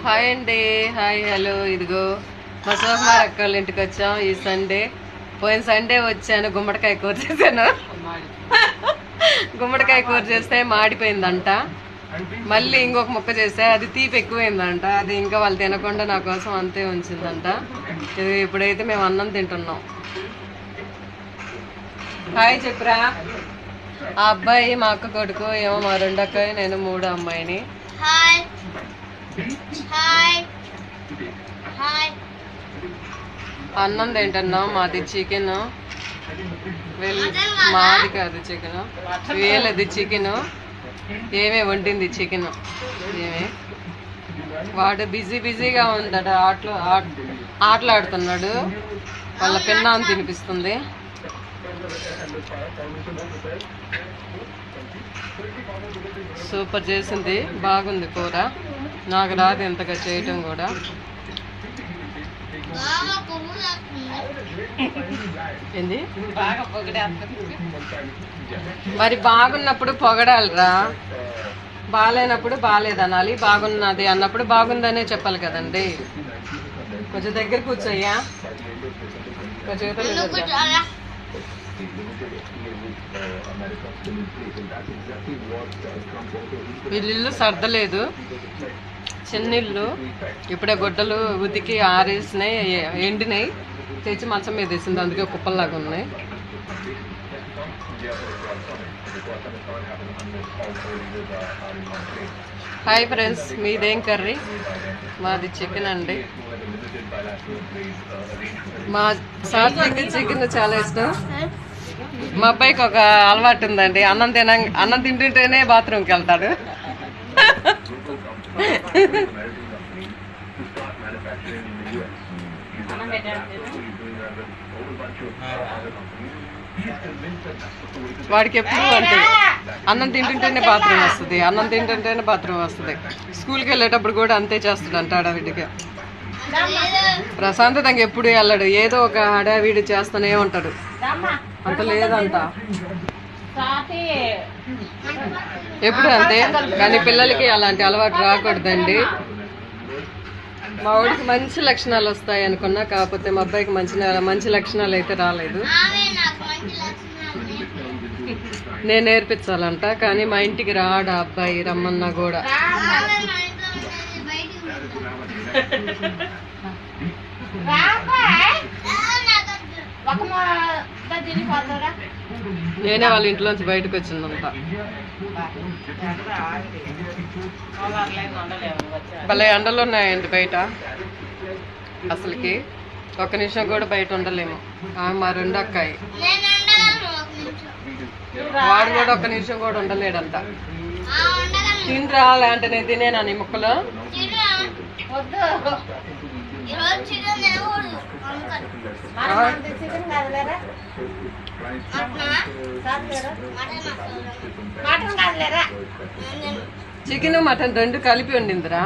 Hi అండి, hi hello. ఇదిగో మా సోకుమార్ అక్క వాళ్ళ ఇంటికి వచ్చాం ఈ సండే. పోయిన సండే వచ్చాను, గుమ్మడికాయ కూర చేశాను. గుమ్మడికాయ కూర చేస్తే మాడిపోయిందంట. మళ్ళీ ఇంకొక ముక్క చేస్తే అది తీపి ఎక్కువైందంట. అది ఇంకా వాళ్ళు తినకుండా నా కోసం అంతే ఉంచిందంట. ఇది ఇప్పుడైతే మేము అన్నం తింటున్నాం. హాయ్ చెప్పురా. ఆ అబ్బాయి మా అక్క కొడుకు, ఏమో మా రెండక్క, నేను మూడో అమ్మాయిని. అన్నం తింటున్నాం. మాది చికెన్, మాది కాదు చికెన్, వీళ్ళది చికెన్. ఏమే వండింది చికెన్. ఏమే వాడు బిజీగా ఉందట, ఆటలాడుతున్నాడు. వాళ్ళ పిన్నాన్ని తినిపిస్తుంది. సూపర్ చేసింది, బాగుంది కూర. నాకు రాదు ఎంతగా చేయటం కూడా. ఏంది మరి బాగున్నప్పుడు పొగడాలిరా, బాగాలేనప్పుడు బాగాలేదనాలి, బాగున్నది అన్నప్పుడు బాగుందనే చెప్పాలి కదండి. కొంచెం దగ్గర కూర్చోయ్యా, కొంచెం వీళ్ళిల్లు సర్దలేదు, చిన్నిళ్ళు. ఇప్పుడే గుడ్డలు ఉతికి ఆరేసినాయి, ఎండినాయి, తెచ్చి మంచం మీద వేసింది. అందుకే కుప్పల్లాగా ఉన్నాయి. హాయ్ ఫ్రెండ్స్, మీదేం కర్రీ? మాది చికెన్ అండి. మా సాత్విక్ చికెన్ చాలా ఇష్టం. మా అబ్బాయికి ఒక అలవాటు ఉందండి, అన్నం తింటుంటేనే బాత్రూమ్కి వెళ్తాడు. వాడికి ఎప్పుడు అంటే అన్నం తింటుంటేనే బాత్రూమ్ వస్తుంది. స్కూల్కి వెళ్ళేటప్పుడు కూడా అంతే చేస్తాడు అంట, హడావిడిగా. ప్రశాంతంగా ఎప్పుడు వెళ్ళాడు, ఏదో ఒక హడావిడి చేస్తూనే ఉంటాడు. అంత లేదంట, ఎప్పుడు అంతే. కానీ పిల్లలకి అలాంటి అలవాటు రాకూడదండి. మా వాడికి మంచి లక్షణాలు వస్తాయి అనుకున్నా, కాకపోతే మా అబ్బాయికి మంచి లక్షణాలు అయితే రాలేదు. నేను నేర్పించాలంట, కానీ మా ఇంటికి రాడు అబ్బాయి, రమ్మన్నా కూడా. నేనే వాళ్ళ ఇంట్లోంచి బయటకు వచ్చిందంట. భలే ఎండలు ఉన్నాయండి బయట, అసలుకి ఒక్క నిమిషం కూడా బయట ఉండలేము. మా రెండు అక్కాయి, వాడు కూడా ఒక్క నిమిషం కూడా ఉండలేడంట. తినరా అంటే నేను తినేనా నీ ముక్కలు? చికెన్ మటన్ రెండు కలిపి వండిందిరా.